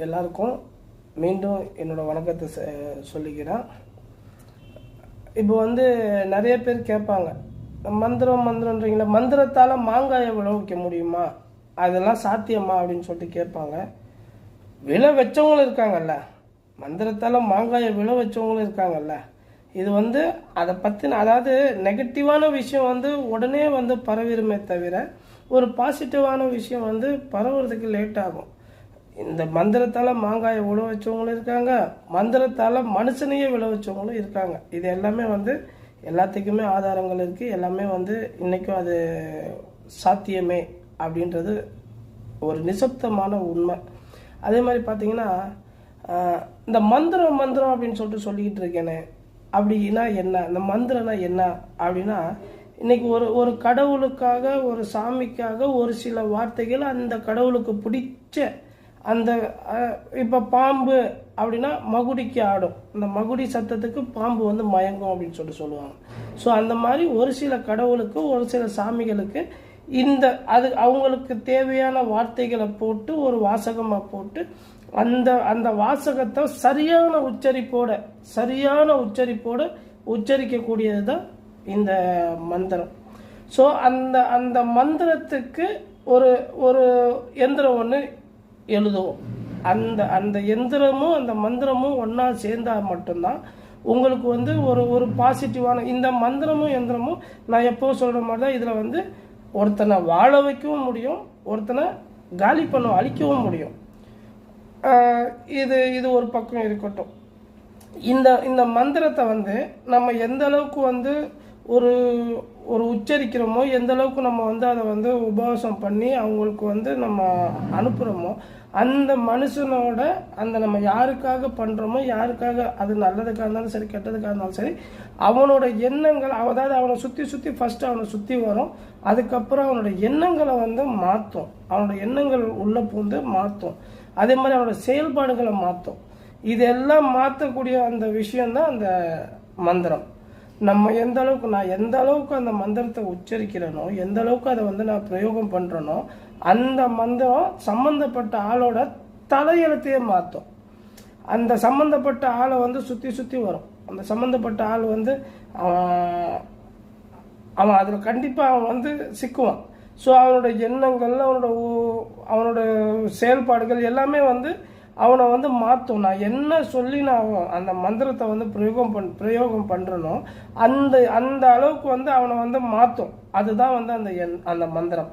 எல்லாருக்கும் மீண்டும் என்னோடய வணக்கத்தை சொல்லிக்கிறேன். இப்போ நிறைய பேர் கேட்பாங்க, மந்திரன்றீங்களா, மந்திரத்தால் மாங்காயை விளைவிக்க முடியுமா, அதெல்லாம் சாத்தியமா அப்படின்னு சொல்லிட்டு கேட்பாங்க. விளை வச்சவங்களும் இருக்காங்கல்ல, மந்திரத்தால் மாங்காயை விளை வச்சவங்களும் இருக்காங்கல்ல. இது அதை பற்றின, அதாவது நெகட்டிவான விஷயம் உடனே பரவிடுமே தவிர ஒரு பாசிட்டிவான விஷயம் பரவுறதுக்கு லேட் ஆகும். இந்த மந்திரத்தால் மாங்காயை விளை வச்சவங்களும் இருக்காங்க, மந்திரத்தால் மனுஷனையே விளை வச்சவங்களும் இருக்காங்க. இது எல்லாமே எல்லாத்துக்குமே ஆதாரங்கள் இருக்குது. எல்லாமே இன்றைக்கும் அது சாத்தியமே அப்படின்றது ஒரு நிசப்தமான உண்மை. அதே மாதிரி பார்த்தீங்கன்னா, இந்த மந்திரம் அப்படின்னு சொல்லிக்கிட்டு இருக்கேனே, அப்படின்னா என்ன, இந்த மந்திரம்னா என்ன அப்படின்னா, இன்னைக்கு ஒரு கடவுளுக்காக, ஒரு சாமிக்காக ஒரு சில வார்த்தைகள் அந்த கடவுளுக்கு பிடிச்ச அந்த இப்போ பாம்பு அப்படின்னா மகுடிக்கு ஆடும், இந்த மகுடி சத்தத்துக்கு பாம்பு மயங்கும் அப்படின்னு சொல்லுவாங்க. ஸோ அந்த மாதிரி ஒரு சில கடவுளுக்கு, ஒரு சில சாமிகளுக்கு அது அவங்களுக்கு தேவையான வார்த்தைகளை போட்டு ஒரு வாசகமாக போட்டு அந்த வாசகத்தை சரியான உச்சரிப்போட உச்சரிக்கக்கூடியது தான் இந்த மந்திரம். ஸோ அந்த மந்திரத்துக்கு ஒரு எந்திரம் ஒன்று எழுதுவோம். அந்த எந்திரமும் அந்த மந்திரமும் ஒன்றா சேர்ந்தால் மட்டும்தான் உங்களுக்கு ஒரு பாசிட்டிவான, இந்த மந்திரமும் எந்திரமும் நான் எப்போ சொல்கிற மாதிரி தான் இதில் ஒருத்தனை வாழ வைக்கவும் முடியும், ஒருத்தனை காலி அழிக்கவும் முடியும். இது ஒரு பக்கம் இருக்கட்டும். இந்த மந்திரத்தை நம்ம எந்த அளவுக்கு ஒரு உச்சரிக்கிறோமோ, எந்த அளவுக்கு நம்ம அதை உபவாசம் பண்ணி அவங்களுக்கு நம்ம அனுப்புகிறோமோ, அந்த மனுஷனோட நம்ம யாருக்காக பண்ணுறோமோ, யாருக்காக அது நல்லதுக்காக இருந்தாலும் சரி, கெட்டதுக்காக இருந்தாலும் சரி, அவனோட எண்ணங்கள், அதாவது அவனை சுற்றி ஃபஸ்ட்டு அவனை சுற்றி வரும். அதுக்கப்புறம் அவனோட எண்ணங்களை மாற்றும், அவனோட எண்ணங்கள் உள்ள பூந்து மாற்றும். அதே மாதிரி அவனோட செயல்பாடுகளை மாற்றும். இதெல்லாம் மாற்றக்கூடிய அந்த விஷயந்தான் அந்த மந்திரம். நம்ம நான் எந்த அளவுக்கு அந்த மந்திரத்தை உச்சரிக்கிறேனோ, எந்த அளவுக்கு அதை நான் பிரயோகம் பண்ணுறேனோ, அந்த மந்திரம் சம்மந்தப்பட்ட ஆளோட தலையெழுத்தையே மாற்றும். அந்த சம்மந்தப்பட்ட ஆளை சுற்றி வரும். அந்த சம்மந்தப்பட்ட ஆள் அவன் அதில் கண்டிப்பாக அவன் சிக்குவான். ஸோ அவனோட எண்ணங்கள், அவனோட செயல்பாடுகள் எல்லாமே அவனை மாற்றும். நான் என்ன சொல்லி நான் அந்த மந்திரத்தை பிரயோகம் பண்ணுறனோ அந்த அளவுக்கு அவனை மாற்றும். அதுதான் அந்த மந்திரம்.